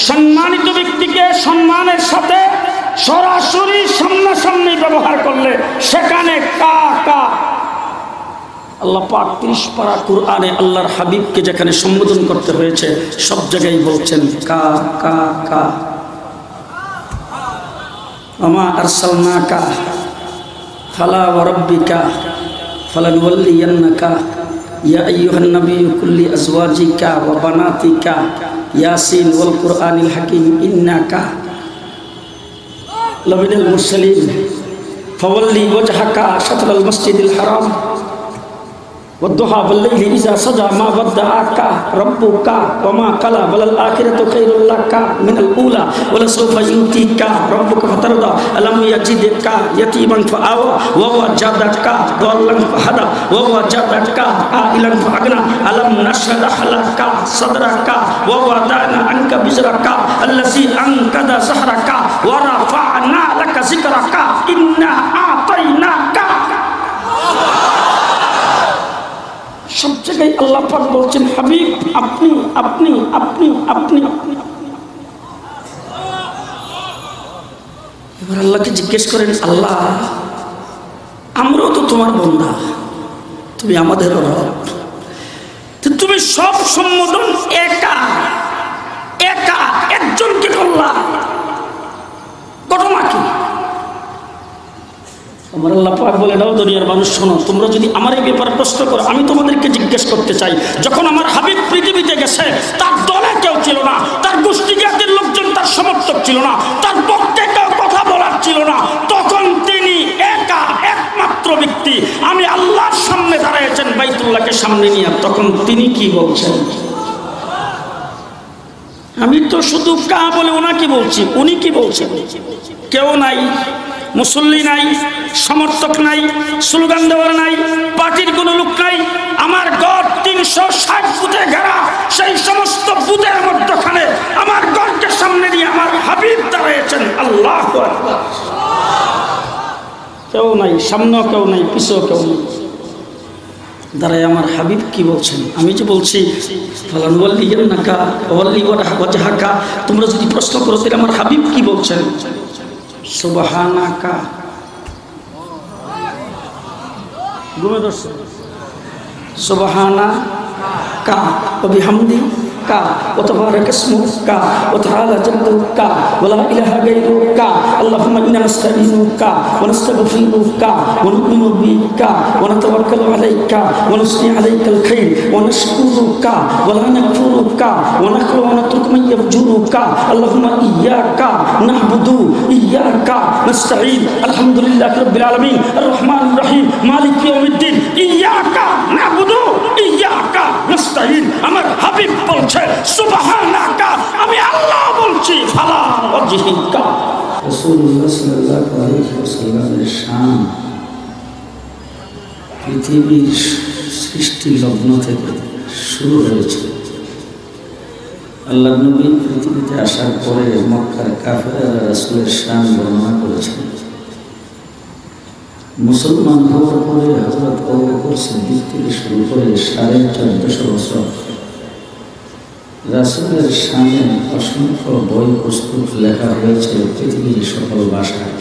সম্মানিত ব্যক্তিকে সম্মানের সাথে সরাসরি সামনাসামনি ব্যবহার করলে সেখানে কা কা। আল্লাহ পাক ৩০ পারা কুরআনে আল্লাহর হাবিবকে যেখানে সম্বোধন করতে হয়েছে সব জায়গায় বলছেন কা কা কা। আমা আরসালনাকা ফালা ওয়া রাব্বিকা ফালানুওয়াল্লিয়ান্নাকা ইয়া আইয়ুহান নাবিয়্যু কুল্লি আজওয়াজিকা ওয়া বানাতিকা ইয়াসিন ওয়াল কুরআনিল হাকীম ইন্নাকা লামিনাল মুরসালিন ফাওয়াল্লি ওয়াজহাকা শাতরাল মাসজিদিল হারাম والضحى والليل إذا سجى ما ودعك ربك وما قلى وللآخرة خير لك من الأولى ولسوف يؤتيك ربك فترضى ألم يجدك يتيما فآوى ووجدك ضالا فهدى ووجدك عائلا فأغنى ألم نشرح لك صدرك ووضعنا عنك وزرك الذي أنقض ظهرك ورفعنا لك ذكرك إنا أعطيناك। সব জায়গায় আল্লাহ পাক বলছেন হাবিব আপনি আপনি আপনি আপনি। এবার আল্লাহকে জিজ্ঞেস করেন আল্লাহ আমরাও তো তোমার বান্দা, তুমি আমাদের রব, তুমি সব সম্বোধন একা একা একজনকে করলা, ঘটনা কি? আমার আল্লাহ পাক বলে দাও দুনিয়ার মানুষ শোনো, তোমরা যদি আমার এই ব্যাপারে প্রশ্ন করো আমি তোমাদেরকে জিজ্ঞেস করতে চাই, যখন আমার হাবিব পৃথিবীতে গেছে তার দলে কেউ ছিল না, তার গোষ্ঠীজাতির লোকজন তার সমর্থক ছিল না, তার পক্ষে কেউ কথা বলার ছিল না, তখন তিনি একা একমাত্র ব্যক্তি আমি আল্লাহর সামনে দাঁড়িয়েছেন বাইতুল্লাহকে সামনে নিয়ে, তখন তিনি কি বলছেন? আমি তো শুধু কা বলে ওনাকে বলছি, উনি কি বলছেন? কেউ নাই, মুসল্লি নাই, সমর্থক নাই, স্লোগান দেওয়ার নাই, পার্টির কোনো লোক নাই, আমার গড় ৩৬০ বুথে ঘেরা, সেই সমস্ত বুথের মধ্যখানে আমার গড়কে সামনে নিয়ে আমার হাবিব দাঁড়িয়েছেন। আল্লাহু আকবার। কেউ নাই, সামনেও কেউ নাই, পিছেও কেউ নেই, দাঁড়ায় আমার হাবিব কি বলছেন? আমি যে বলছি ফালানুওয়াল্লিয়ান্নাকা ওয়াল্লি ওয়াজহাকা, তোমরা যদি প্রশ্ন করো তাহলে আমার হাবিব কি বলছেন? সুবহানাকা, ঘুমে ধরছে, সুবহানাকা ওয়া বিহামদিকা ওয়া তাবারাকা ইসমুকা ওয়া তাআলা জাদ্দুকা ওয়া লা ইলাহা গায়রুকা আল্লাহুম্মা ইন্না নাস্তাঈনুকা ওয়া নাস্তাগফিরুকা ওয়া নু'মিনু বিকা ওয়া নাতাওয়াক্কালু আলাইকা ওয়া নুসনি আলাইকাল খায়র ওয়া নাশকুরুকা ওয়া লা নাকফুরুকা ওয়া নাখলু ওয়া নাতরুকু মান ইয়াফজুরুকা আল্লাহুম্মা ইয়্যাকা না'বুদু ইয়্যাকা নাস্তাঈন আলহামদুলিল্লাহি রাব্বিল আলামিন আর রহমানির রহিম মালিকি ইয়াউমিদ্দিন ইয়্যাকা না'বুদু ইয়্যাকা নাস্তাঈন। আমার হাবিব বলছে সুবহানাকা, আমি আল্লাহ বলছি ফালা ওয়াজহিকা। রাসূলুল্লাহ সাল্লাল্লাহু আলাইহি ওয়াসাল্লামের শান পৃথিবীর সৃষ্টি লগ্ন থেকে শুরু হয়েছে। আল্লাহর নবী পৃথিবীতে আসার পরে মক্কার কাফেররা রাসূলের শান বর্ণনা করেছেন। মুসলমান হওয়ার পরে হযরত আবু বকর সিদ্দিক থেকে শুরু করে 1450 বছর রাসূলের শানে অসংখ্য বই প্রস্তুত লেখা হয়েছে পৃথিবীর সকল ভাষায়।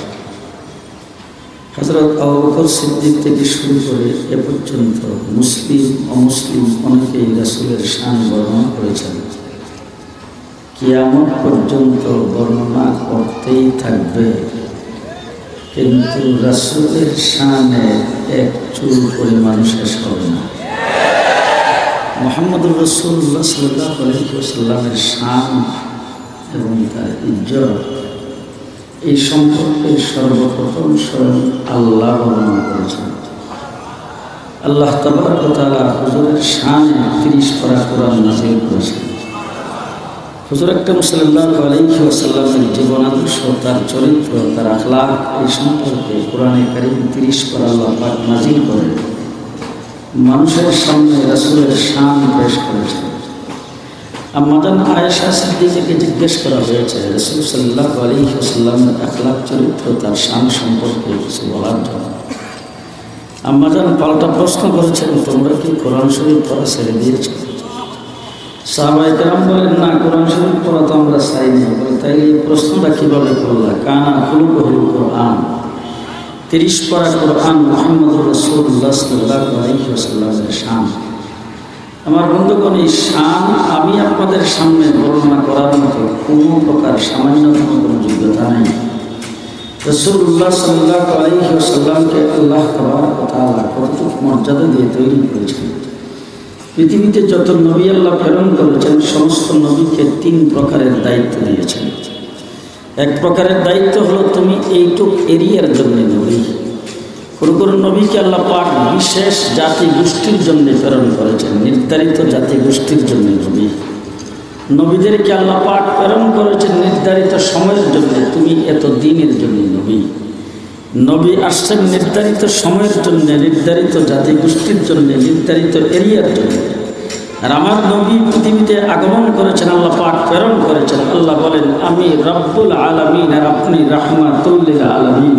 হযরত আবু বকর সিদ্দিক থেকে শুরু করে এ পর্যন্ত মুসলিম অমুসলিম অনেকেই রাসূলের শান বর্ণনা করেছেন। কিয়ামত পর্যন্ত বর্ণনা করতেই থাকবে, কিন্তু রাসূলের শানে এক চুল পরিমাণ শেষ হবে না। মুহাম্মদুর রাসূলুল্লাহ সাল্লাল্লাহু আলাইহি ওয়াসাল্লামের শান এবং তার ইজ্জত এই সম্পর্কে সর্বপ্রথম স্বয়ং আল্লাহ বর্ণনা করেছেন। আল্লাহ তাবারক ওয়া তাআলা হুজুরের শানে 30 পারা কোরআন নাযিল করেছেন। হুজুর আকরাম সাল্লাল্লাহু আলাইহি ওয়াসাল্লামের জীবন আদর্শ, তার চরিত্র, তার আখলাক এই সম্পর্কে কোরআনে কারীম 30 পারা আল্লাহ পাক নাযিল করে মানুষের সামনে রাসূলের শান পেশ করেছেন। আম্মাজান আয়েশা সিদ্দিকাকে জিজ্ঞেস করা হয়েছে রাসূল সাল্লাল্লাহু আলাইহি ওয়াসাল্লামের আখলাক, চরিত্র, তার শান সম্পর্কে কিছু বলার জন্য। আম্মাজান পাল্টা প্রশ্ন করেছেন, তোমরা কি কোরআন শরীফ পড়া ছেড়ে দিয়েছ? সাহাবায়ে কেরাম বলেন, না, কোরআন শরীফ পড়া তো আমরা চাই না। বলে, তাই এই প্রশ্নটা কীভাবে করলা? কানা খুলুকুল কোরআন, 30 পারা কোরআন মুহাম্মদুর রাসূলুল্লাহ সাল্লাল্লাহু আলাইহি ওয়াসাল্লামের শান। আমার বন্ধুগণ, এই শান আমি আপনাদের সামনে বর্ণনা করার মতো কোনো প্রকার সামান্যতম কোনো যোগ্যতা নেই। রাসূলুল্লাহ সাল্লাল্লাহু আলাইহি ওয়াসাল্লামকে আল্লাহ তাবারক ওয়া তাআলা কতটুকু মর্যাদা দিয়ে তৈরি করেছেন। পৃথিবীতে যত নবী আল্লাহ প্রেরণ করেছেন, সমস্ত নবীকে 3 প্রকারের দায়িত্ব দিয়েছেন। এক প্রকারের দায়িত্ব হলো তুমি এইটুক এরিয়ার জন্য নবী। কোনো নবীকে আল্লাহ পাক বিশেষ জাতি গোষ্ঠীর জন্য প্রেরণ করেছেন, নির্ধারিত জাতি গোষ্ঠীর জন্য নবী। নবীদেরকে আল্লাহ পাক প্রেরণ করেছেন নির্ধারিত সময়ের জন্য, তুমি এত দিনের জন্য নবী। নবী আসছেন নির্ধারিত সময়ের জন্য, নির্ধারিত জাতি গোষ্ঠীর জন্য, নির্ধারিত এরিয়ার জন্য। আর আমার নবী পৃথিবীতে আগমন করেছেন, আল্লাহ পাক প্রেরণ করেছেন। আল্লাহ বলেন, আমি রব্বুল আলামিন আর আপনি রাহমাতুল লিল আলামিন।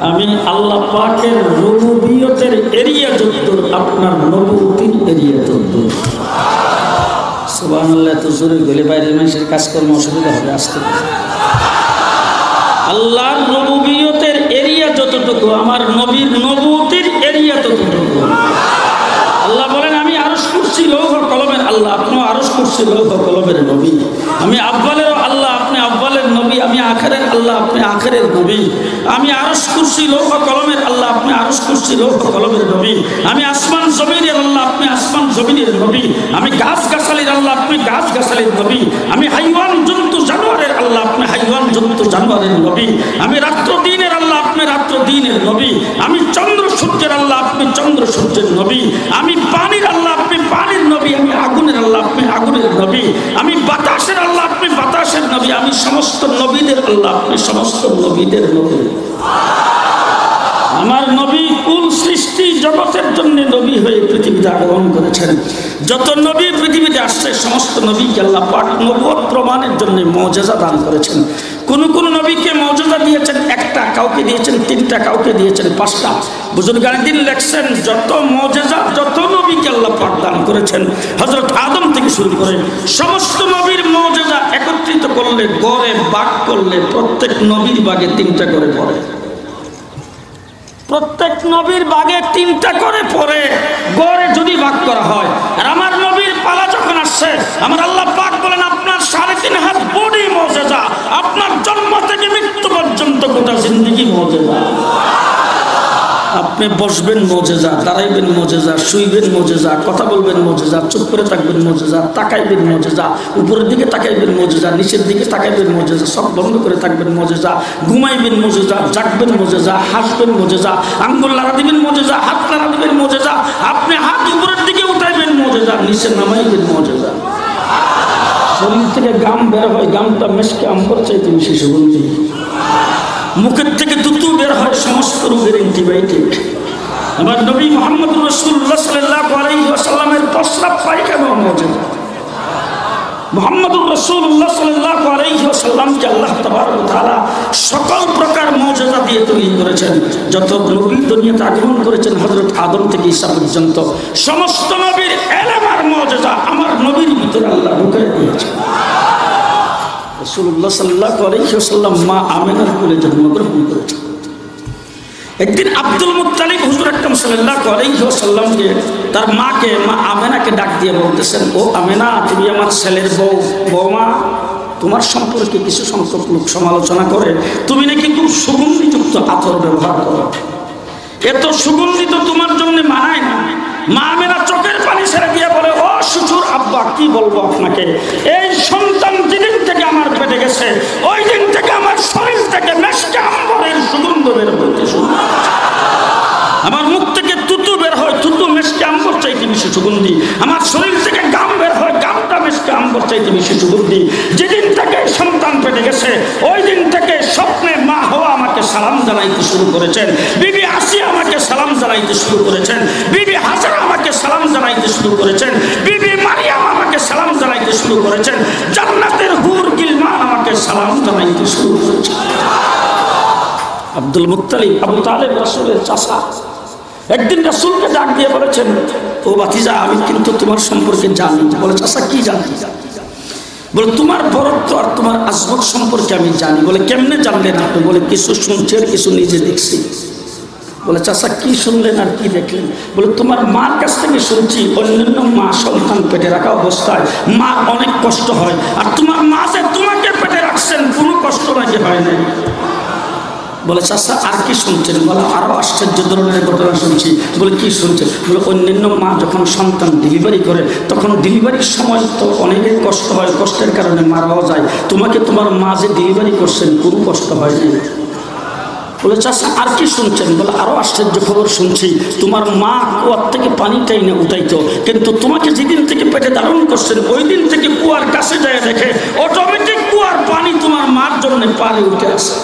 আমি আল্লাহ পাকের রুবুবিয়তের এরিয়া যতদূর, আপনার নবুয়তির এরিয়া ততদূর। সুবহানাল্লাহ। তো জোরে গলে বাইরের মানুষের কাজকর্ম অসুবিধা হবে, আসতে আল্লাহর রুবুবিয়তের এরিয়া যতটুকু, আমার নবীর নবুয়তির এরিয়া ততটুকু। আল্লাহ বলেন, আমি আরশ কুরসি লৌহ কলমের আল্লাহ, আপনিও আরশ কুরসি লৌহ কলমের নবী। আমি আব্বালেরও আল্লাহ, আপনি আব্বালের নবী। আমি আখেরের আল্লাহ, আপনি আখেরের নবী। আমি আরশ কুরসি লৌহ কলমের আল্লাহ, আপনি আরশ কুরসি লৌহ কলমের নবী। আমি আসমান জমিনের আল্লাহ, আপনি আসমান জমিনের নবী। আমি গাছ গাছালির আল্লাহ, আপনি গাছ গাছালির নবী। আমি হাইওয়ান জন্তু জানোয়ারের আল্লাহ, আপনি হাইওয়ান জন্তু জানোয়ারের নবী। আমি রাত্র দিনের আল্লাহ, আপনি রাত্র দিনের নবী। আমি চন্দ্র সূর্যের আল্লাহ, আপনি চন্দ্র সূর্যের নবী। আমি পানির আল্লাহ, আপনি পানির নবী। আমি আগুনের আল্লাহ, আপনি আগুনের নবী। আমি বাতাসের আল্লাহ, আপনি বাতাসের নবী। আমি সমস্ত নবীদের আল্লাহ, আপনি সমস্ত নবীদের নবী। আমার নবী কুল সৃষ্টি জগতের জন্য নবী হয়ে পৃথিবীতে আগমন করেছেন। যত নবী পৃথিবীতে আসছে, সমস্ত নবীকে আল্লাহ পাক নবুয়ত প্রমাণের জন্য মুজিজা দান করেছেন। কোন কোন নবীকে মুজিজা দিয়েছেন 1টা, কাউকে দিয়েছেন 3টা, কাউকে দিয়েছেন 5টা। বুজুর্গানে লেখছেন, যত মুজিজা যত নবীকে আল্লাহ পাক দান করেছেন, হযরত আদম থেকে শুরু করে সমস্ত নবীর মুজিজা একত্রিত করলে, গড়ে ভাগ করলে, প্রত্যেক নবীর ভাগে 3টা করে পড়ে। প্রত্যেক নবীর ভাগে 3টা করে পড়ে, গড়ে যদি ভাগ করা হয়। আর আমার নবীর পালা যখন আসছে, আমার আল্লাহ পাক বলেন, আপনার 3.5 হাত বডি মুজিজা, আপনার জন্ম থেকে মৃত্যু পর্যন্ত গোটা জিন্দেগি মুজিজা। আপনি বসবেন মুজিজা, দাঁড়াইবেন মুজিজা, শুইবেন মুজিজা, কথা বলবেন মুজিজা, চুপ করে থাকবেন মুজিজা, তাকাইবেন মুজিজা, উপরের দিকে তাকাইবেন মুজিজা, নিচের দিকে তাকাইবেন মুজিজা, সব বন্ধ করে থাকবেন মুজিজা, ঘুমাইবেন মুজিজা, জাগবেন মুজিজা, হাসবেন মুজিজা, আঙ্গুল নাড়া দিবেন মুজিজা, হাত নাড়া দিবেন মুজিজা, আপনি হাত উপরের দিকে উঠাইবেন মুজিজা, নিচে নামাইবেন মুজিজা। শরীর থেকে গাম বের হয়, গামটা মেশকে আম্বর চাইতে বেশি সুগন্ধি। মুখের থেকে দুতু বের হয়, সমস্ত রোগের অ্যান্টিবায়োটিক। আমার নবী মুহাম্মদুর রাসূলুল্লাহ সাল্লাল্লাহু আলাইহি ওয়াসাল্লামের প্রস্রাব পায়খানা মুজিজা। মুহাম্মদুর রাসূলুল্লাহ সাল্লাল্লাহু আলাইহি ওয়াসাল্লামকে আল্লাহ তাবারক ওয়া তাআলা সকল প্রকার মুজিজা দিয়ে তৈরি করেছেন। যত নবী দুনিয়াতে আগমন করেছেন, হযরত আদম থেকে ঈসা পর্যন্ত সমস্ত নবীর ইলম আর মুজিজা আমার নবীর ভিতরে আল্লাহ ঢুকিয়ে দিয়েছেন। রাসূলুল্লাহ সাল্লাল্লাহু আলাইহি ওয়াসাল্লাম মা আমিনার কোলে জন্মগ্রহণ করেছেন। একদিন আব্দুল মুত্তালিব হুজুর আকরাম সাল্লাল্লাহু আলাইহি ওয়াসাল্লামকে, তার মাকে, মা আমিনাকে ডাক দিয়ে বলতেছেন, ও আমিনা, তুমি আমার ছেলের বৌমা, তোমার সম্পর্কে কিছু সংখ্যক লোক সমালোচনা করে, তুমি নাকি খুব সুগন্ধিযুক্ত আতর ব্যবহার করো। এত সুগন্ধি তো তোমার জন্য মানায় না। মা আমিনা চোখের পানি ছেড়ে দিয়ে বলে, ও শ্বশুর আব্বা, কি বলবো আপনাকে, এই সন্তান যেদিন থেকে আমার পেটে গেছে, ওই দিন থেকে আমার শরীর থেকে মেশকে আম্বরের সুগন্ধ বের হইতে শুরু। আমার মুখ থেকে তুতু বের হয়, তুতু মেশকে আম্বর চাইতে বেশি সুগন্ধি। আমার শরীর থেকে গাম বের হয়, গামটা মেশকে আম্বর চাইতে বেশি সুগন্ধি। যেদিন থেকে সন্তান পেটে গেছে, ওই দিন থেকে স্বপ্নে মা হওয়া আমাকে সালাম জানাইতে শুরু করেছেন, বিবি আসিয়া আমাকে সালাম জানাইতে শুরু করেছেন, বিবি হাজরা আমাকে সালাম জানাইতে শুরু করেছেন, বিবি মারিয়াম আমাকে সালাম জানাইতে শুরু করেছেন, জান্নাতের হুর গিলমান আমাকে সালাম জানাইতে শুরু করেছেন। আব্দুল মুত্তালিব, আবু তালেব রাসূলের চাচা, একদিন রাসূলকে ডাক দিয়ে বলেছেন, ও ভাতিজা, আমি কিন্তু তোমার সম্পর্কে জানি। বলে, চাচা কি জানি? বলে, তোমার বরত্ব আর তোমার আজমত সম্পর্কে আমি জানি। বলে, কেমনে জানলেন আপনি? বলে, কিছু শুনছি আর কিছু নিজে দেখছি। বলে, চাচা কি শুনলেন আর কি দেখলেন? বলে, তোমার মার কাছ থেকে শুনছি অন্যান্য মা সন্তান পেটে রাখা অবস্থায় মার অনেক কষ্ট হয়, আর তোমার মা যে তোমাকে পেটে রাখছেন কোনো কষ্ট নাকি হয় নাই। বলে, চাচা আর কি শুনছেন? বলে, আরো আশ্চর্য ধরনের ঘটনা শুনছি। বলে, কি শুনছেন? বলে, অন্যান্য মা যখন সন্তান ডেলিভারি করে তখন ডেলিভারির সময় তো অনেকের কষ্ট হয়, কষ্টের কারণে মারাও যায়। তোমাকে তোমার মা যে ডেলিভারি করছেন কোনো কষ্ট হয়নি। বলে, চাচা আর কি শুনছেন? বলে, আরো আশ্চর্য খবর শুনছি, তোমার মা কুয়ার থেকে পানিটাই না উঠাইতো, কিন্তু তোমাকে যেদিন থেকে পেটে ধারণ করছেন ওই দিন থেকে কুয়ার কাছে যায় দেখে অটোমেটিক কুয়ার পানি তোমার মার জন্য পারে উঠে আসে।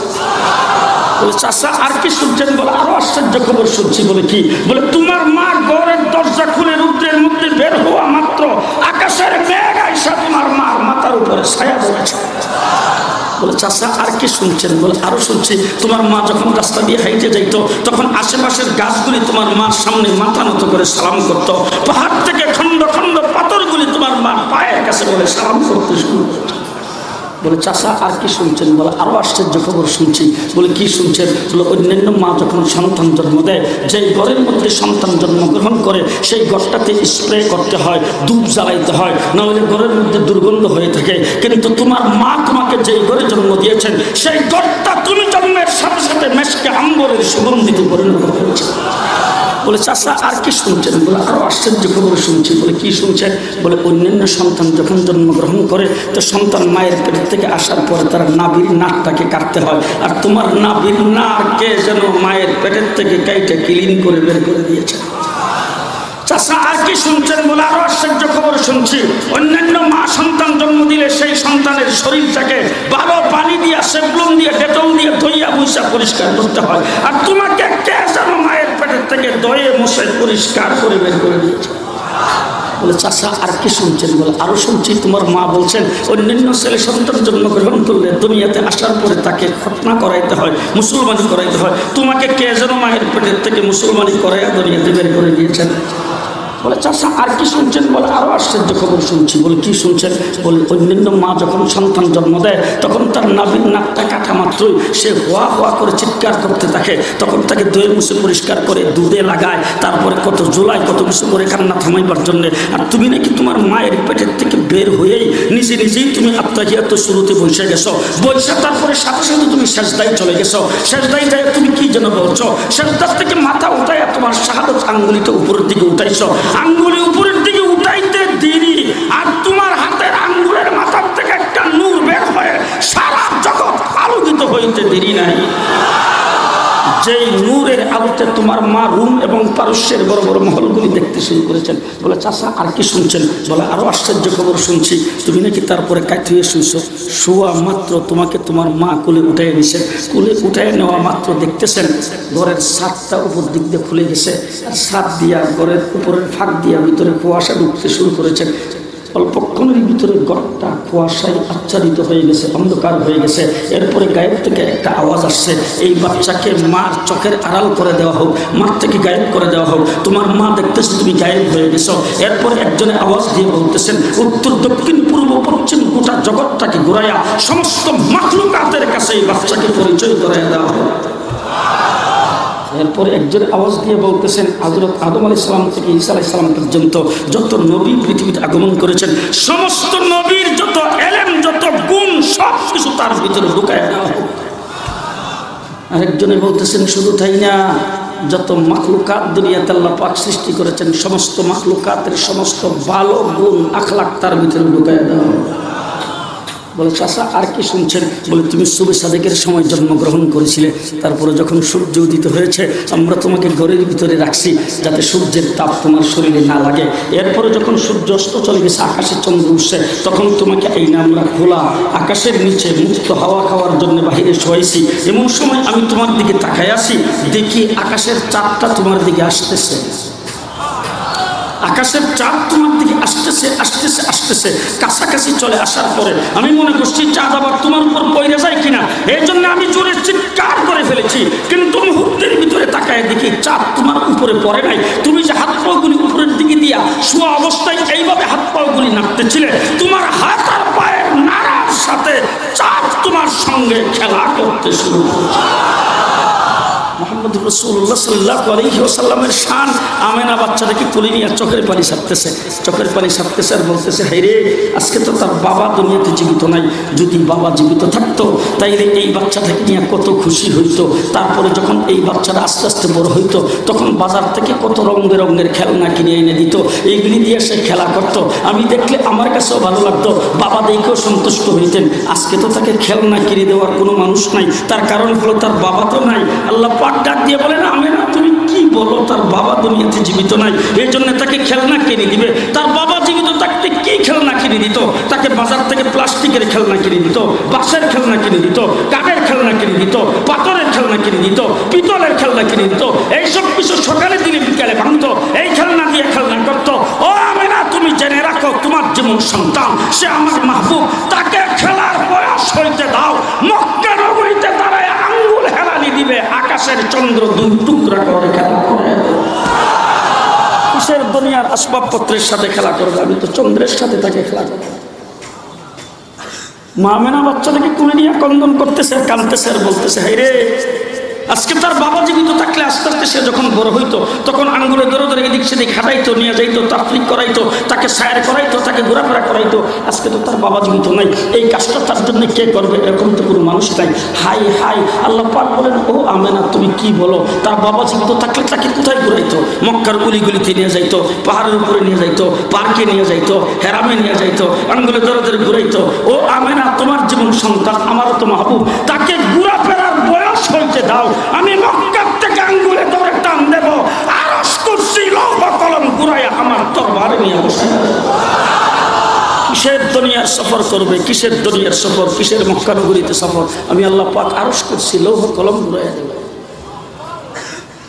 বলে, চাচা আর কি শুনছেন? বলে, আরো আশ্চর্য খবর শুনছি। বলে, কি? বলে, তোমার মা ঘরের দরজা খুলে রুদ্রের মধ্যে বের হওয়া মাত্র আকাশের মেঘ আইসা তোমার মার মাথার উপরে ছায়া দিয়েছে। বলে, চাচা আর কি শুনছেন? বলে, আরো শুনছি, তোমার মা যখন রাস্তা দিয়ে হাইটে যাইতো তখন আশেপাশের গাছগুলি তোমার মার সামনে মাথা নত করে সালাম করত, পাহাড় থেকে খন্ড খন্ড পাথরগুলি তোমার মার পায়ের কাছে বলে সালাম করতে শুরু করত। বলে, চাচা আর কি শুনছেন? বলে, আরো আশ্চর্য খবর শুনছি। বলে, কি শুনছেন? বলে, অন্যান্য মা যখন সন্তান জন্ম দেয়, যেই ঘরের মধ্যে সন্তান জন্মগ্রহণ করে সেই ঘরটাতে স্প্রে করতে হয়, ধূপ জ্বালাইতে হয়, নাহলে ঘরের মধ্যে দুর্গন্ধ হয়ে থাকে। কিন্তু তোমার মা তোমাকে যেই ঘরে জন্ম দিয়েছেন সেই ঘরটা তুমি জন্মের সাথে সাথে মেশকে আম্বরের সুগন্ধিতে পরিণত হয়েছে। বলে, চাচা আর কি শুনছেন? বলে, আরো আশ্চর্য খবর শুনছি। বলে, কি শুনছেন? বলে, অন্যান্য সন্তান যখন জন্মগ্রহণ করে তো সন্তান মায়ের পেট থেকে আসার পরে তার নাভির নাকটাকে কাটতে হয়, আর তোমার নাভির নাককে যেন মায়ের পেটের থেকে কাইটে ক্লিন করে বের করে দিয়েছে। চাচা আর কি শুনছেন? বলে, আরো আশ্চর্য খবর শুনছি, অন্যান্য মা সন্তান জন্ম দিলে সেই সন্তানের শরীরটাকে ভালো পানি দিয়ে, সেবলুন দিয়ে, ডেটল দিয়ে ধুইয়া মুছা পরিষ্কার করতে হয়, আর তোমাকে কে যেন মায়ের পেটের থেকে ধুয়ে মুছে পরিষ্কার করে বের করে দিয়েছে। বলে, চাচা আর কি শুনছেন? বলে, আরো শুনছি, তোমার মা বলছেন অন্যান্য ছেলে সন্তান জন্মগ্রহণ করলে দুনিয়াতে আসার পরে তাকে খতনা করাইতে হয়, মুসলমানি করাইতে হয়, তোমাকে কে যেন মায়ের পেটের থেকে মুসলমানি করাইয়া দুনিয়াতে বের করে দিয়েছেন। বলে, চাচা আর কি শুনছেন? বলে, আরো আশ্চর্য খবর শুনছি। বলে, কি শুনছেন? বলে, অন্যান্য মা যখন সন্তান জন্ম দেয় তখন তার নাভির নাকটা কাটা মাত্রই সে হোয়া হোয়া করে চিৎকার করতে থাকে, তখন তাকে ধুয়ে মুছে পরিষ্কার করে দুধে লাগায়, তারপরে কত জোলায় কত কিছু করে কান্না থামাইবার জন্যে। আর তুমি নাকি তোমার মায়ের পেটের থেকে বের হয়েই নিজে নিজেই তুমি আত্মাহিয়াত শুরুতে বসে গেছো, বসে তারপরে সাথে সাথে তুমি সেজদায় চলে গেছো, সেজদায় যায় তুমি কি যেন বলছো, সেজদার থেকে মাথা উঠাইয়া তোমার শাহাদত আঙ্গুলিটা উপরের দিকে উঠাইছো, আঙ্গুলি উপরের দিকে উঠাইতে দেরি, আর তোমার হাতের আঙ্গুলের মাথার থেকে একটা নূর বের হয়ে সারা জগৎ আলোকিত হইতে দেরি নাই। যেই নূরের আলোতে তোমার মা রুম এবং পারস্যের বড় বড় মহলগুলি দেখতে শুরু করেছেন। বলে, চাচা আর কি শুনছেন? বলে, আরো আশ্চর্য খবর শুনছি, তুমি নাকি তারপরে কাটিয়ে শুয়েছো, শোয়া মাত্র তোমাকে তোমার মা কোলে উঠাই নিছে, কোলে উঠাই নেওয়া মাত্র দেখতেছেন ঘরের ছাদটা উপর দিক দিয়ে খুলে গেছে, আর ছাদ দিয়া ঘরের উপরের ফাঁক দিয়া ভিতরে কুয়াশা ঢুকতে শুরু করেছেন। অল্পক্ষণের ভিতরে ঘরটা কুয়াশায় আচ্ছাদিত হয়ে গেছে, অন্ধকার হয়ে গেছে। এরপরে গায়েব থেকে একটা আওয়াজ আসছে, এই বাচ্চাকে মার চোখের আড়াল করে দেওয়া হোক, মার থেকে গায়েব করে দেওয়া হোক। তোমার মা দেখতেছে তুমি গায়েব হয়ে গেছো। এরপরে একজনে আওয়াজ দিয়ে বলতেছেন, উত্তর দক্ষিণ পূর্ব পশ্চিম গোটা জগৎটাকে ঘুরাইয়া সমস্ত মাখলুকাতের কাছে এই বাচ্চাকে পরিচয় করাইয়া দেওয়া হোক। এরপরে একজন আওয়াজ দিয়ে বলতেছেন, হযরত আদম আলাইহিস সালাম থেকে ঈসা আলাইহিস সালাম পর্যন্ত যত নবী পৃথিবীতে আগমন করেছেন সমস্ত নবীর যত এলেম, যত গুণ সব কিছু তার ভিতরে ঢুকায় দেওয়া হোক। আরেকজনে বলতেছেন, শুধু তাই না, যত মাখলুকাত দুনিয়াতে আল্লাহ পাক সৃষ্টি করেছেন সমস্ত মাখলুকাতের সমস্ত ভালো গুণ আখলাক তার ভিতরে ঢুকায় দেওয়া হোক। বলে, চাচা আর কি শুনছেন? বলে, তুমি সুবে সাদেকের সময় জন্মগ্রহণ করেছিলে, তারপরে যখন সূর্য উদিত হয়েছে আমরা তোমাকে ঘরের ভিতরে রাখছি যাতে সূর্যের তাপ তোমার শরীরে না লাগে। এরপরে যখন সূর্য অস্ত চলে গেছে, আকাশে চন্দ্র উঠছে, তখন তোমাকে এই না আমরা খোলা আকাশের নিচে মুক্ত হাওয়া খাওয়ার জন্য বাহিরে শোয়াইছি। এমন সময় আমি তোমার দিকে তাকাই আসি, দেখি আকাশের চাঁদটা তোমার দিকে আসতেছে, আকাশের চাঁদ তোমার দিকে আসতেছে আসতেছে আসতেছে, কাছাকাছি চলে আসার পরে আমি মনে করছি চাঁদ আবার তোমার উপর পড়ে যায় কিনা, এই জন্য আমি জোরে চিৎকার করে ফেলেছি। কিন্তু মুহূর্তের ভিতরে তাকায় দেখি চাঁদ তোমার উপরে পড়ে সঙ্গে খেলা করতে শুরু করেছে। মুহাম্মদ রাসূলুল্লাহ সাল্লাল্লাহু আলাইহি ওয়াসাল্লামের শান, আমেনা বাচ্চাটাকে তুলে নিয়ে চোখের পানি ছাড়তেছে আর বলতেছে, হায় রে, আজকে তো তার বাবা দুনিয়াতে জীবিত নাই, যদি বাবা জীবিত থাকতো তাইলে এই বাচ্চাটাকে নিয়ে কত খুশি হইতো। তারপরে যখন এই বাচ্চাটা আস্তে আস্তে বড় হইতো, তখন বাজার থেকে কত রং বেরঙের খেলনা কিনে এনে দিত, এইগুলি দিয়ে সে খেলা করতো। আমি দেখলে আমার কাছেও ভালো লাগতো, বাবা দেখেও সন্তুষ্ট হইতেন। আজকে তো তাকে খেলনা কিনে দেওয়ার কোনো মানুষ নাই, তার কারণ হলো তার বাবা তো নাই। আল্লাহ পাক ডাক দিয়ে বলেন, আমেনা তুমি কি বলো, তার বাবা দুনিয়াতে জীবিত নাই, এই জন্য তাকে খেলনা কিনে দিবে। তার বাবা জীবিত থাকতে কি খেলনা কিনে দিত? তাকে বাজার থেকে প্লাস্টিকের খেলনা কিনে দিত, বাঁশের খেলনা কিনে দিত, কাঠের খেলনা কিনে দিত, পাথরের খেলনা কিনে দিত, পিতলের খেলনা কিনে দিত। এইসব কিছু সকালে দিনে বিকালে ভাঙতো, এই খেলনা দিয়ে খেলনা করতো। ও আমেনা, তুমি জেনে রাখো, তোমার যেমন সন্তান, সে আমার মাহবুব, তাকে খেলার বয়স হইতে দাও। মক্কা নগরীতে দাঁড়ায় আঙ্গুল হেলালি দিবে, আকাশের চন্দ্র দুই টুকরা করে খেলা করে। কিসের দুনিয়ার আসবাবপত্রের সাথে খেলা করবে? আমি তো চন্দ্রের সাথে তাকে খেলা করবো। মা আমেনা বাচ্চাটাকে তুলে নিয়ে কন্দন করতেছে আর কাঁদতেছে আর বলতেছে, হায় রে, আজকে তার বাবা জীবিত থাকলে আস্তে আস্তে সে যখন বড় হইতো, তখন আঙ্গুলে ধরে ধরে এদিক সেদিক হাঁটাইতো, নিয়ে যাইতো, তাফলিক করাইতো, তাকে সায়ের করাইতো, তাকে ঘোরাফেরা করাইতো। আজকে তো তার বাবা জীবিত নাই, এই কাজটা তার জন্য কে করবে? এরকম তো কোনো মানুষ নাই। হাই হাই, আল্লাহ পাক বলেন, ও আমেনা তুমি কি বলো, তার বাবা জীবিত থাকলে তাকে কোথায় ঘুরাইতো? মক্কার গুলিগুলিতে নিয়ে যাইতো, পাহাড়ের উপরে নিয়ে যাইতো, পার্কে নিয়ে যাইতো, হেরামে নিয়ে যাইতো, আঙ্গুলে ধরে ধরে ঘুরাইতো। ও আমেনা, তোমার যেমন সন্তান, আমারও তো মাহবুব, তাকে ঘোরাফেরার বয়স হইতে দাও। আমি মক্কার থেকে আঙ্গুলে ধরে টান দেব, আরশ কুরসি লৌহ কলম ঘুরাইয়া আমার দরবারে নিয়ে বসে। কিসের দুনিয়ার সফর করবে? কিসের দুনিয়ার সফর? কিসের মক্কা নগরীতে সফর? আমি আল্লাহ পাক আরশ কুরসি লৌহ কলম ঘুরাইয়া দেব।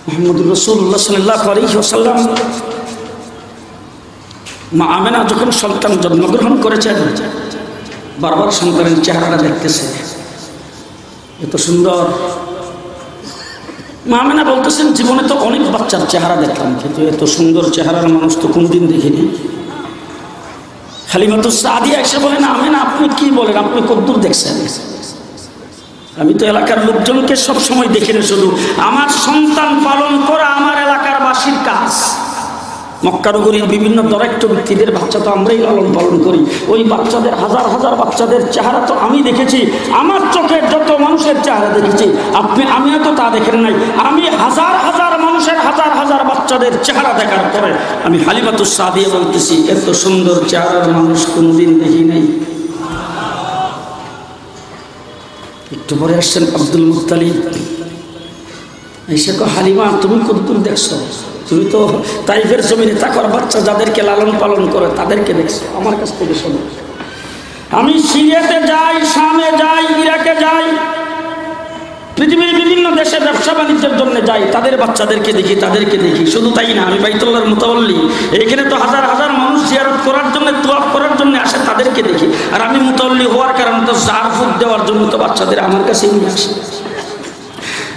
মুহাম্মদুর রাসূলুল্লাহ সাল্লাল্লাহু আলাইহি ওয়াসাল্লাম, মা আমেনা যখন সন্তান জন্মগ্রহণ করেছেন, বারবার সন্তানের চেহারাটা দেখতেছে, এত সুন্দর। মা আমেনা বলতেছেন, জীবনে তো অনেক বাচ্চার চেহারা দেখলাম, কিন্তু এত সুন্দর চেহারার মানুষ তো কোনদিন দেখিনি। হালিমাতুস সাদিয়া এসে বলেন, আমেনা আপনি কি বলেন, আপনি কদ্দূর দেখছেন? আমি তো এলাকার লোকজনকে সব সময় দেখি না, শুধু আমার সন্তান পালন করা আমার এলাকার বাসীর কাজ। মক্কা নগরীর বিভিন্ন দরিদ্র ব্যক্তিদের বাচ্চা তো আমরাই লালন পালন করি, ওই বাচ্চাদের হাজার হাজার বাচ্চাদের চেহারা তো আমি দেখেছি, আমার চোখের যত মানুষের চেহারা দেখেছি, আমিও তো তা দেখেন নাই। আমি হাজার হাজার মানুষের হাজার হাজার বাচ্চাদের চেহারা দেখার পরে আমি হালিমাতুস সাদিয়া বলতেছি, এত সুন্দর চেহারার মানুষ কোনদিন দেখি নাই। একটু পরে আসছেন আব্দুল মুত্তালিব, এসে কো, হালিমা তুমি কতদূর দেখছো? তুমি তো তাইফের জমিনে তাকওয়ার বাচ্চা যাদেরকে লালন পালন করে তাদেরকে দেখছো, আমার কাছ থেকে শোনো। আমি সিরিয়াতে যাই, শামে যাই, ইরাকে যাই, পৃথিবীর বিভিন্ন দেশে ব্যবসা বাণিজ্যের জন্য যাই, তাদের বাচ্চাদেরকে দেখি। শুধু তাই না, আমি বাইতুল্লাহর মুতাওয়াল্লি, এখানে তো হাজার হাজার মানুষ জিয়ারত করার জন্য, তোয়াফ করার জন্য আসে, তাদেরকে দেখি। আর আমি মুতাওয়াল্লি হওয়ার কারণে তো জার ফুক দেওয়ার জন্য তো বাচ্চাদের আমার কাছেই নিয়ে আসে,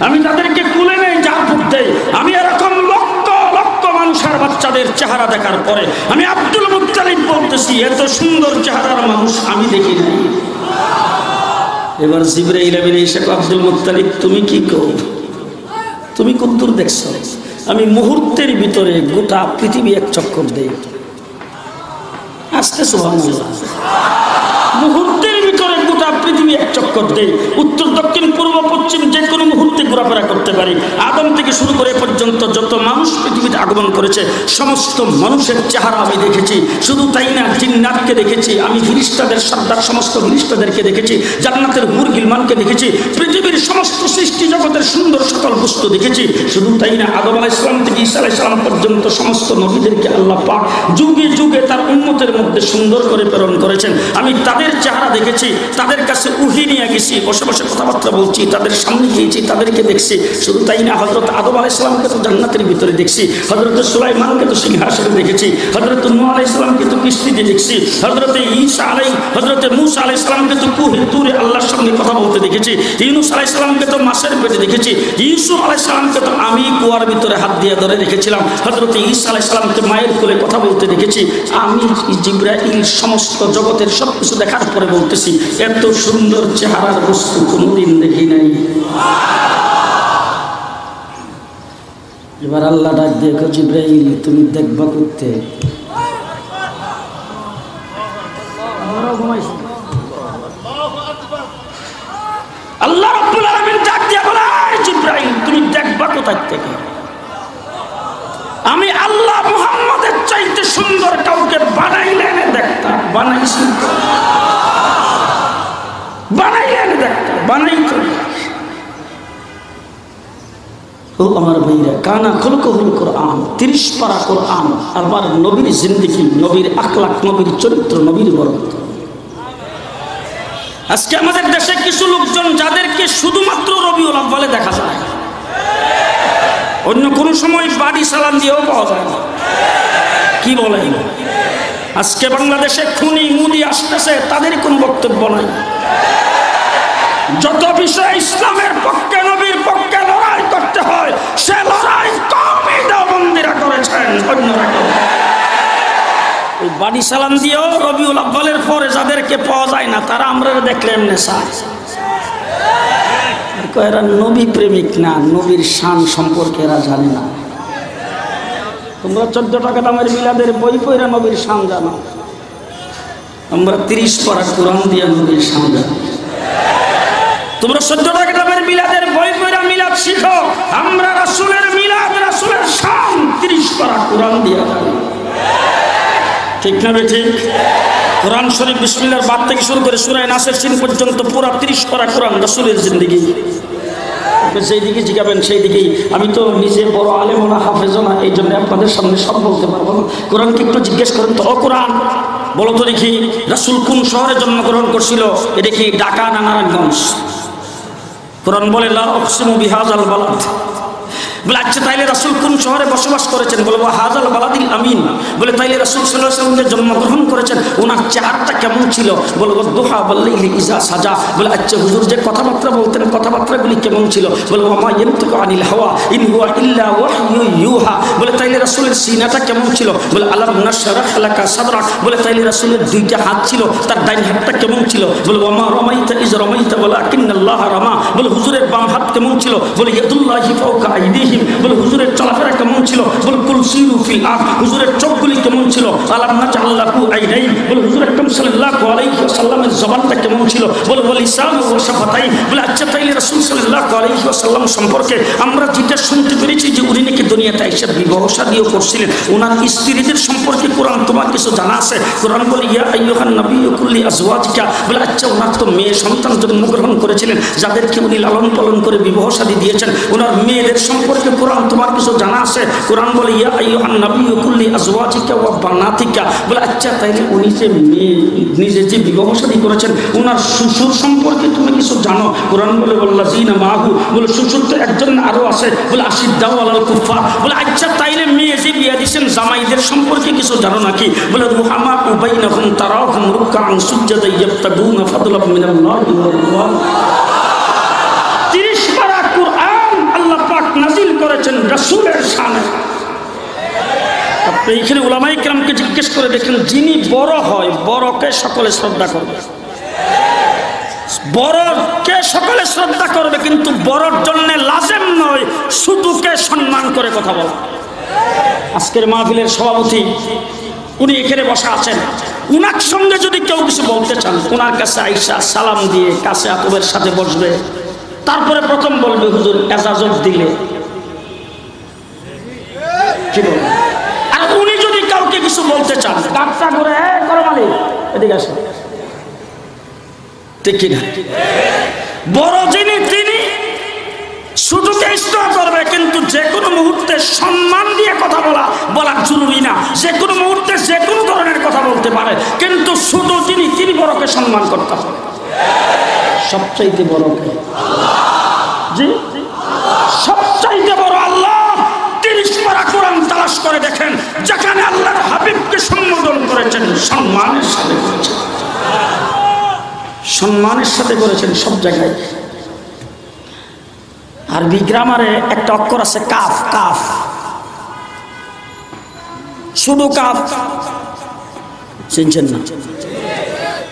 আমি তাদেরকে কুলে নেই, জার ফুক দেই। আমি এরকম লক্ষ লক্ষ মানুষের বাচ্চাদের চেহারা দেখার পরে আমি আব্দুল মুত্তালিব বলতেছি, এত সুন্দর চেহারার মানুষ আমি দেখি নাই। এবার জিবরাইল আমিন এসে কয়, আব্দুল মুত্তালিব তুমি কি কও, তুমি কতদূর দেখছো? আমি মুহূর্তের ভিতরে গোটা পৃথিবী এক চক্কর দেই। আসতে সুবহানাল্লাহ, মুহূর্তের ভিতরে গোটা পৃথিবী এক চক্কর দেই, উত্তর দক্ষিণ পূর্ব পশ্চিম যে কোনো মুহূর্তে ঘোরাফেরা করতে পারি। আদম থেকে শুরু করে পর্যন্ত যত মানুষ পৃথিবীতে আগমন করেছে সমস্ত মানুষের চেহারা আমি দেখেছি। শুধু তাই না, জিন্নাতকে দেখেছি, আমি ফিরিস্তাদের সর্দার সমস্ত ফিরিস্তাদেরকে দেখেছি, জান্নাতের হুর গিলমানকে দেখেছি, পৃথিবীর সমস্ত সৃষ্টি জগতের সুন্দর সকল বস্তু দেখেছি। শুধু তাই না, আদম আলাইহিস সালাম থেকে ঈসা আলাইহিস সালাম পর্যন্ত সমস্ত নবীদেরকে আল্লাহ পাক যুগে যুগে তার উম্মতের মধ্যে সুন্দর করে প্রেরণ করেছেন। আমি তাদের চেহারা দেখেছি, তাদের কাছে উহি নিয়ে গেছি, বসে বসে কথাবার্তা বলছি, তাদের সামনে গিয়েছি, তাদেরকে দেখছি, শুধু তাই না, হযরত আদম আলাইহিস সালামকে তো জান্নাতের ভিতরে দেখছি, হযরত সুলাইমানকে তো সিংহাসনে দেখেছি, হযরত নূহ আলাইহিস সালামকে তো কিস্তিতে দেখছি, হযরত মূসা আলাইহিস সালামকে তো কুহে তুরে আল্লাহর সঙ্গে কথা বলতে দেখেছি, ইউনূস আলাইহিস সালামকে তো মাছের পেটে দেখেছি, ইউসুফ আলাইহিস সালামকে তো আমি কুয়ার ভিতরে হাত দিয়ে ধরে রেখেছিলাম, হযরত ঈসা আলাইহিস সালামকে মায়ের কোলে কথা বলতে দেখেছি। আমি জিবরাইল সমস্ত জগতের সব কিছু দেখার পরে বলতেছি, এত সুন্দর চেহারার বস্তু কোনোদিন দেখি নাই। এবার আল্লাহ ডাক দিয়ে কয়, জিবরাইল তুমি দেখবা করতে। আল্লাহ রাব্বুল আলামিন ডাক দিয়ে বলে, জিবরাইল তুমি দেখবা কোথায় থেকে? আমি আল্লাহ মুহাম্মদের চাইতে সুন্দর কাউকে বানাইলে এনে দেখতাম, বানাইছি, বানাইলে এনে দেখতাম, বানাইতো। ও আমার ভাইরা, কানা খুলকুল কোরআন, 30 পারা কোরআন, আবার নবীর জিন্দেগি, নবীর আখলাক, নবীর চরিত্র, নবীর বরকত। আজকে আমাদের দেশে কিছু লোকজন যাদেরকে শুধুমাত্র রবিউল আউয়ালে দেখা যায়, অন্য কোনো সময় বাড়ি সালাম দিয়েও পাওয়া যায় না। কি বলেন? আজকে বাংলাদেশে খুনি মুদি আসতেছে, তাদের কোনো বক্তব্য নাই। যত বিষয় ইসলামের পক্ষে, নবীর পক্ষে লড়াই করতে হয়, সে লড়াই কওমি দেওবন্দিরা করেছেন, অন্যরা করে। ওই বাড়ি সালাম দিয়েও রবিউল আউয়ালের পরে যাদেরকে পাওয়া যায় না, তারা আমরা দেখলে এমনি চায়, এরা নবী প্রেমিক না, নবীর শান সম্পর্কে এরা জানে না। তোমরা 14 টাকা দামের মিলাদের বই পড়া নবীর শান জানো, আমরা 30 পারা কোরআন দিয়ে নবীর শান জানি। তোমরা 14 টাকা দামের মিলাদের বই পড়া মিলাদ শিখো, আমরা রাসূলের মিলাদ, রাসূলের শান 30 পারা কোরআন দিয়ে জানি। ঠিক না বেঠিক? কোরআন শরীফ বিসমিল্লাহর বাদ থেকে শুরু করে সূরা নাসের সিন পর্যন্ত পুরো 30 পারা কোরআন রাসূলের জিন্দেগি। সেই দিকে জিজ্ঞাবেন, সেই দিকেই। আমি তো নিজে বড় আলেম না, হাফেজও না, এই জন্য আপনাদের সামনে সব বলতে পারবো না। কোরআনকে একটু জিজ্ঞেস করেন তো, ও কোরআন বলো তো দেখি, রাসূল কোন শহরে জন্মগ্রহণ করছিল? এ দেখি ঢাকা না নারায়ণগঞ্জ? কোরআন বলে লা উকসিমু বিহাযাল বালাদ। বলে আচ্ছা তাইলে রাসূল কোন শহরে বসবাস করেছেন? বলে হাযাল বালাদিল আমিন। বলে তাইলে রাসূল সাল্লাল্লাহু আলাইহি ওয়াসাল্লাম জন্মগ্রহণ করেছেন, ওনার চেহারাটা কেমন ছিল? বলে দুহা ওয়াল্লাইলি ইযা সাজা। বলে আচ্ছা হুজুর যে কথাবার্তা বলতেন, কথাবার্তাগুলি কেমন ছিল? বলে ওয়া ইয়ানতিকু আনিল হাওয়া ইন হুয়া ইল্লা ওয়াহয়ু ইউহা। বলে তাইলে রাসূলের সিনাটা কেমন ছিল? বলে আলাম নাশরাহ লাকা সাদরাক। বলে তাইলে রাসূলের 2টা হাত ছিল, তার ডান হাতটা কেমন ছিল? বলে ওয়া মা রামাইতা ইয রামাইতা ওয়ালাকিন্নাল্লাহা রামা। বলে হুজুরের বাম হাত কেমন ছিল? বলে ইয়াদুল্লাহি ফাওকা আইদিহিম। বলে হুজুরের চলাফেরা কেমন ছিল? বলে কুল সিরু ফিল আরদ। হুজুরের চোখগুলি কেমন ছিল? আলাম নাজআল লাহু আইনাইন। বলে হুজুর আকরাম সাল্লাল্লাহু আলাইহি ওয়াসাল্লামের জবানটা কেমন ছিল? বলে লিসান ওয়া শাফাতাইন। বলে আচ্ছা তাইলে রাসূল সাল্লাল্লাহু আলাইহি ওয়াসাল্লাম সম্পর্কে আমরা যেটা শুনতে পেরেছি যে উনি নাকি দুনিয়াতে এসে বিবাহ শাদীও করছিলেন, ওনার স্ত্রীদের সম্পর্কে কোরআন তোমার কিছু জানা আছে? কোরআন বলে ইয়া আইয়ুহান নাবিয়্যু কুল্লি আজওয়াজিকা। বলে আচ্ছা ওনার তো মেয়ে সন্তান জন্মগ্রহণ করেছিলেন, যাদেরকে উনি লালন পালন করে বিবাহ শাদী দিয়েছেন, ওনার মেয়েদের সম্পর্কে কোরআন তোমার কিছু জানা আছে? কোরআন বলে ইয়া আইয়ুহান নাবিয়্যু কুল্লি আজওয়াজিকা ওয়া বানাতিকা। বলে আচ্ছা তাইলে উনি যে মেয়ে নিজে যে বিবাহ শাদী করেছেন, ওনার শ্বশুর সম্পর্কে তুমি কিছু জানো? কোরআন বলে ওয়াল্লাযিনা মাহু। বলে শ্বশুর তো একজন আরো আছে। বলে আশিদ্দাউ আলাল কুফার। বলে আচ্ছা তাইলে মেয়ে যে বিয়ে দিয়েছেন জামাইদের সম্পর্কে কিছু জানো নাকি? বলে রুহামা বাইনাহুম তারাহুম রুকআন সুজদান ইয়াবতাগুনা ফাদলাম মিনাল্লাহি ওয়া রিদওয়ান। 30 পারা কোরআন আল্লাহ পাক নাজিল করেছেন রাসূলের শানে। আপনি এখানে উলামায়ে কেরামকে জিজ্ঞেস করে দেখেন, যিনি বড় হয়, বড়কে সকলে শ্রদ্ধা করবে, বড়কে সকলে শ্রদ্ধা করবে, কিন্তু বড়র জন্য লাজেম নয় ছোটকে সম্মান করে কথা বলা। আজকের মাহফিলের সভাপতি উনি এখানে বসা আছেন, উনার সঙ্গে যদি কেউ কিছু বলতে চান, ওনার কাছে আইসা সালাম দিয়ে কাছে আতবের সাথে বসবে, তারপরে প্রথম বলবে হুজুর এজাজত দিলে। কি বলবে? আর উনি যদি কাউকে কিছু বলতে চান, ডাক্তার করে করো মালিক এদিকে আসে, ঠিক কিনা? বড় যিনি তিনি শুধুকে ইস্তফা করবে, কিন্তু যে কোনো মুহূর্তে সম্মান দিয়ে কথা বলা জরুরি না। যে কোনো মুহূর্তে যে কোনো ধরনের কথা বলতে পারে, কিন্তু শুধু যিনি তিনি বড়কে সম্মান করতে হবে। সবচাইতে বড়কে জি সবচাইতে বড় আল্লাহ। 30 পারা কোরআন তালাশ করে দেখেন, যেখানে আল্লাহর হাবিবকে সম্বোধন করেছেন সম্মানের সাথে করেছেন, সম্মানের সাথে করেছেন সব জায়গায়। আরবি গ্রামারে একটা অক্ষর আছে কাফ, কাফ, শুধু কাফ, চিনছেন না?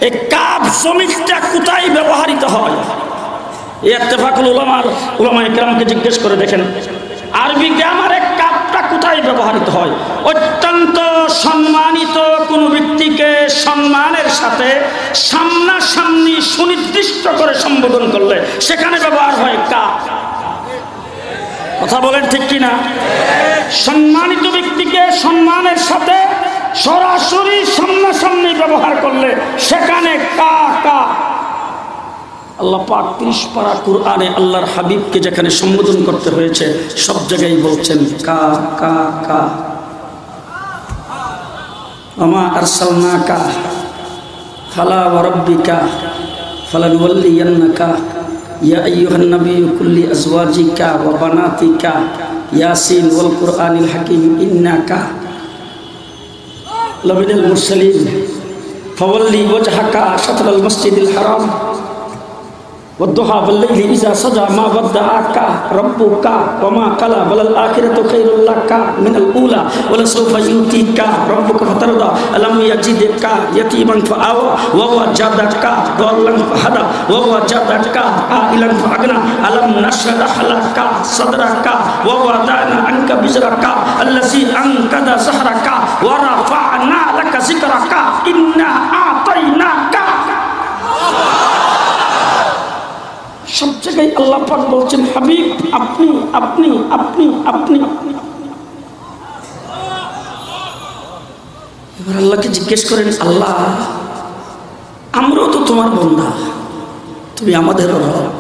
এই কাফ জমিটা কোথায় ব্যবহৃত হয়? ইত্তেফাকুল উলামায়ে কেরামকে জিজ্ঞেস করে দেখেন, আরবি গ্রামারে কাফটা কোথায় ব্যবহৃত হয়? অত্যন্ত সম্মানিত কোন ব্যক্তিকে সম্মানের সাথে সামনাসামনি সুনির্দিষ্ট করে সম্বোধন করলে সেখানে ব্যবহার হয় কাফ। কথা বলেন ঠিক কিনা? সম্মানিত ব্যক্তিকে সম্মানের সাথে সরাসরি সামনাসামনি ব্যবহার করলে সেখানে কা কা। আল্লাহ পাক 30 পারা কুরআনে আল্লাহর হাবিবকে যেখানে সম্বোধন করতে হয়েছে সব জায়গায় বলছেন কা কা কা। ওমা আরসালনাকা ফালা ওয়া রাব্বিকা ফালানুওয়াল্লিয়ান্নাকা ইয়া আইয়ুহান নাবিয়্যু কুল্লি আজওয়াজিকা ওয়া বানাতিকা ইয়াসিন ওয়াল কুরআনিল হাকীম ইন্নাকা লামিনাল মুরসালিন ফাওয়াল্লি ওয়াজহাকা শাতরাল মাসজিদিল হারাম والضحى والليل إذا سجى ما ودعك ربك وما قلى وللآخرة خير لك من الأولى ولسوف يؤتيك ربك فترضى ألم يجدك يتيما فآوى ووجدك ضالا فهدى ووجدك عائلا فأغنى ألم نشرح لك صدرك ووضعنا عنك وزرك الذي أنقض ظهرك ورفعنا لك ذكرك إنا أعطيناك। সব জায়গায় আল্লাহ পাক বলছেন হাবিব আপনি আপনি আপনি আপনি। এবার আল্লাহকে জিজ্ঞেস করেন, আল্লাহ আমরাও তো তোমার বান্দা, তুমি আমাদের রব,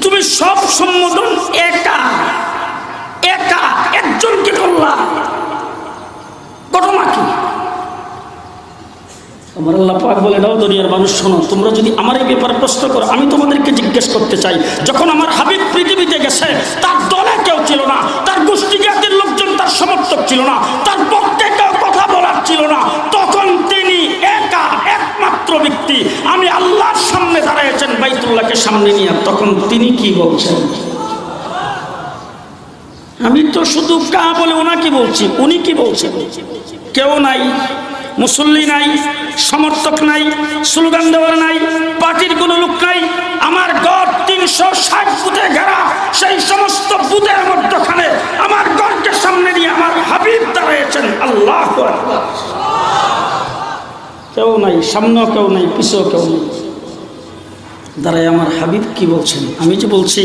তুমি সব সম্বোধন একা একা একজনকে করলা, ঘটনা কি? আমার আল্লাহ পাক বলে দাও দুনিয়ার মানুষ শোনো, তোমরা যদি আমার এই ব্যাপারে প্রশ্ন করো আমি তোমাদেরকে জিজ্ঞেস করতে চাই, যখন আমার হাবিব পৃথিবীতে গেছে তার দলে কেউ ছিল না, তার গোষ্ঠীজাতির লোকজন তার সমর্থক ছিল না, তার পক্ষে কেউ কথা বলার ছিল না, তখন তিনি একা একমাত্র ব্যক্তি আমি আল্লাহর সামনে দাঁড়িয়েছেন বাইতুল্লাহকে সামনে নিয়ে, তখন তিনি কি বলছেন? আমি তো শুধু কা বলে ওনাকে বলছি, উনি কি বলছেন? কেউ নাই, মুসল্লি নাই, সমর্থক নাই, স্লোগান দেওয়ার নাই, পার্টির কোনো লোক নাই, আমার গড় 360 বুথে ঘেরা, সেই সমস্ত বুথের মধ্যখানে আমার গড়কে সামনে নিয়ে আমার হাবিব দাঁড়িয়েছেন। আল্লাহু আকবার। কেউ নাই, সামনেও কেউ নাই, পিছেও কেউ নেই, দাঁড়ায় আমার হাবিব কি বলছেন? আমি যে বলছি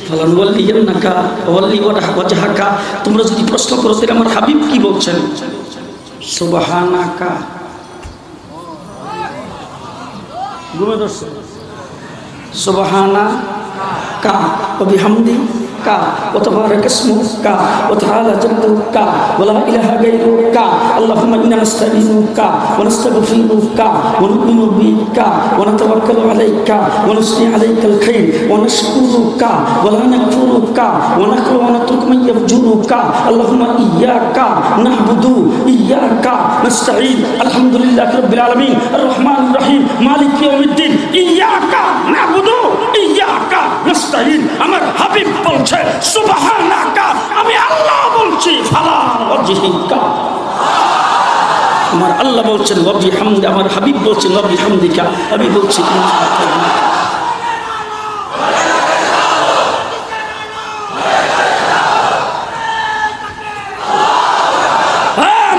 ফালানুওয়াল্লিয়ান্নাকা ওয়াল্লি ওয়াজহাকা, তোমরা যদি প্রশ্ন করো তাহলে আমার হাবিব কি বলছেন? সুবহানাকা, ঘুমে ধরছে, সুবহানাকা ওয়া বিহামদিকা ওয়া তাবারাকা ইসমুকা ওয়া তাআলা জাদ্দুকা ওয়া লা ইলাহা গায়রুকা আল্লাহুম্মা ইন্না নাস্তাঈনুকা ওয়া নাস্তাগফিরুকা ওয়া নু'মিনু বিকা ওয়া নাতাওয়াক্কালু আলাইকা ওয়া নুসনি আলাইকাল খায়র ওয়া নাশকুরুকা ওয়া লা নাকফুরুকা ওয়া নাখলু ওয়া নাতরুকু মান ইয়ারজুনুকা আল্লাহুম্মা ইয়্যাকা না'বুদু ইয়্যাকা নাস্তাঈন আলহামদুলিল্লাহি রাব্বিল আলামিন আর রহমানির রহিম মালিকি ইয়াউমিদ্দিন ইয়্যাকা না'বুদু ইয়্যাকা নাস্তাঈন। আমার হাবিব বলছে সুবহানাকা, আমি আল্লাহ বলছি ফালা ওয়াজহিকা, আমার আল্লাহ বলছেন ওয়া বিহামদি, আমার হাবিব বলছেন ওয়া বিহামদিকা, আমি বলছি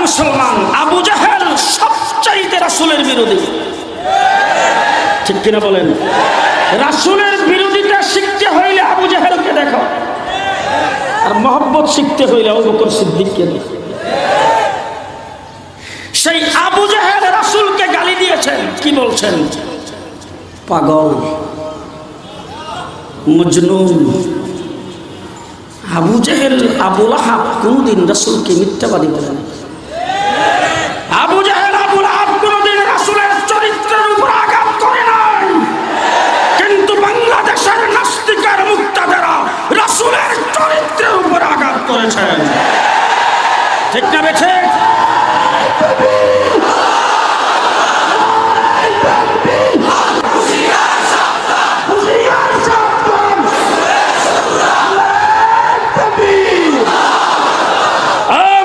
মুসলমান। আবু জাহেল সবচাইতে রাসূলের বিরোধী, ঠিক কিনা বলেন? রাসূলের বিরোধিতা শিখতে হইলে আবু জাহেলকে দেখো, আর মহব্বত শিখতে হইলে আবু বকর সিদ্দিককে দেখো। সেই আবু জাহেল রাসূলকে গালি দিয়েছেন, কি বলছেন? পাগল, মজনুন। আবু জাহেল, আবু লাহাব কোনদিন রাসূলকে মিথ্যাবাদী বলেন। আবু জাহেল, আবু লাহাব কোনদিন রাসূলের চরিত্রের উপর আঘাত করে নাই, কিন্তু বাংলাদেশের নাস্তিকের মুক্তাদেরা রাসূল করেছেন। ঠিক না বেঠে?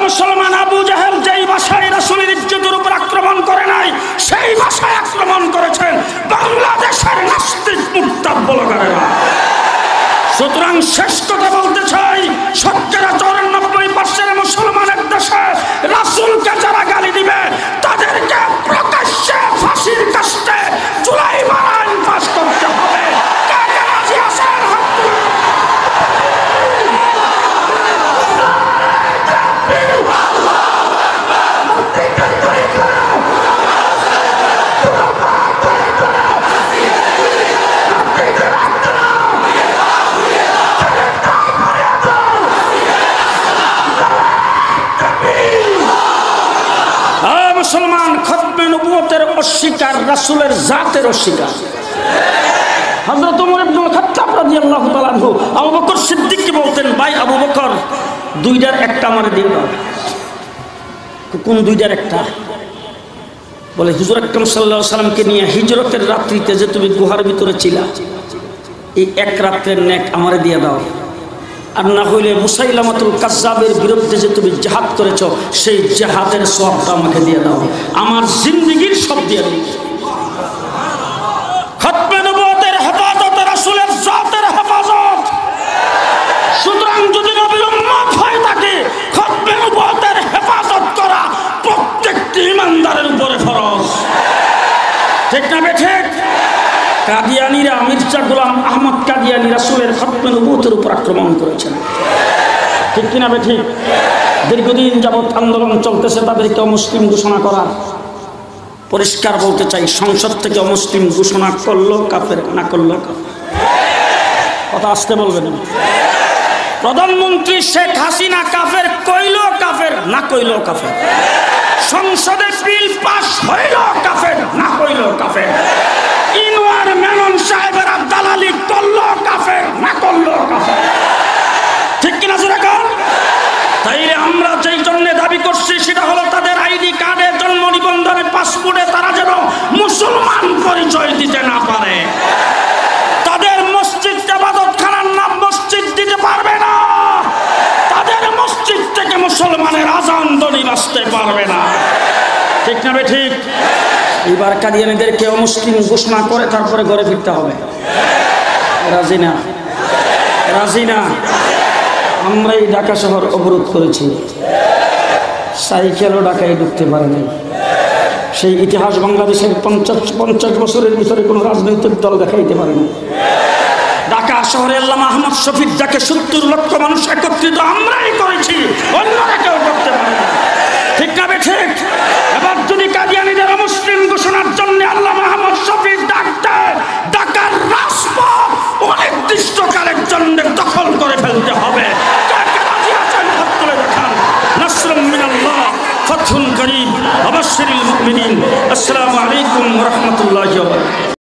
মুসলমান, আবু জাহেল যেই ভাষায় রাসূলের ইজ্জতের উপর আক্রমণ করে নাই, সেই ভাষায় আক্রমণ করেছেন বাংলাদেশের নাস্তিক মুরতাদ ব্লগারেরা। সুতরাং শেষ কথা বলতে চাই, 94% মুসলমানের দেশে রাসূলকে যারা গালি দিবে তাদেরকে প্রকাশ্যে ফাঁসির কাস্টে জুলাই মারান পাস করতে হবে। কে কে রাজি আছেন? মুসলমান, খতমে নবুয়তের অস্বীকার, রাসূলের জাতের অস্বীকার। হযরত ওমর ইবনে খাত্তাব রাদিয়াল্লাহু তাআলা আনহু আবু বকর সিদ্দিককে বলতেন, ভাই আবু বকর, দুইটার একটা আমারে দিয়ে দাও। কোন দুইটার একটা? বলে হুজুর আকরাম সাল্লাল্লাহু আলাইহি সাল্লামকে নিয়ে হিজরতের রাত্রিতে যে তুমি গুহার ভিতরে ছিলা, এই এক রাত্রের নেক আমারে দিয়ে দাও। আর না হইলে মুসাইলামাতুল কাজ্জাবের বিরুদ্ধে যে তুমি জিহাদ করেছ, সেই জিহাদের সওয়াবটা আমাকে দিয়ে দাও। আমার জিন্দেগীর সব দিয়ে দিই। খতমে নবুয়তের হেফাজত, রাসূলের জাতের হেফাজত। সুতরাং যদি নবীর উম্মত হয়ে থাকে, খতমে নবুয়তের হেফাজত করা প্রত্যেকটি ইমানদারের উপরে ফরজ। ঠিক না বেঠিক? কাদিয়ানীরা, মির্জা গোলাম আহমদ কাদিয়ানী রাসূলের খতমে নবুয়তের উপর আক্রমণ করেছেন। ঠিক কিনা বেঠিক? দীর্ঘদিন যাবৎ আন্দোলন চলতেছে তাদেরকে অমুসলিম ঘোষণা করার। পরিষ্কার বলতে চাই, সংসদ থেকে অমুসলিম ঘোষণা করলো কাফের, না করলো কাফের। কথা আসতে বলবেন। প্রধানমন্ত্রী শেখ হাসিনা কাফের কইল কাফের, না কইল কাফের। সংসদে বিল পাস হইল কাফের, না হইল কাফের। ইনওয়ার মেনন সাহেবেরা দালালি করলো কাফের, না করলো কাফের। ঠিক কিনা জোরে কর? তাইলে আমরা যেই জন্য দাবি করছি সেটা হলো তাদের আইডি কার্ডে, জন্ম নিবন্ধনে, পাসপোর্টে তারা যেন মুসলমান পরিচয় দিতে না পারে। তাদের মসজিদ ইবাদতখানার নাম মসজিদ দিতে পারবে না। তাদের মসজিদ থেকে মুসলমানের আজান ধ্বনি আসতে পারবে না। ঠিক না বে ঠিক? এবার কাদিয়ানীদেরকে অমুসলিম ঘোষণা করে তারপরে ঘরে ফিরতে হবে। রাজি না? রাজি না? আমরাই ঢাকা শহর অবরোধ করেছি, সাইকেলও ঢাকায় ঢুকতে পারে নাই। সেই ইতিহাস বাংলাদেশের 50 বছরের ভিতরে কোনো রাজনৈতিক দল দেখাইতে পারে না। ঢাকা শহরে আল্লামা আহমদ শফিক যাকে 70 লক্ষ মানুষ একত্রিত আমরাই করেছি, অন্যরা কেউ করতে পারে না। ঠিক না বে ঠিক? এবার যদি কাদিয়ানীদের মুসলিম ঘোষণার জন্য আল্লামা আহমদ শফিক ডাকতে, ঢাকার রাজপথ অনির্দিষ্টকালের জন্য দখল করে ফেলতে হবে। নাসরুম মিনাল্লাহ, ফাতহুন করিম, ওয়া বাশশিরিল মুমিনিন। আসসালামু আলাইকুম ওয়া রাহমাতুল্লাহি ওয়া বারাকাতুহু।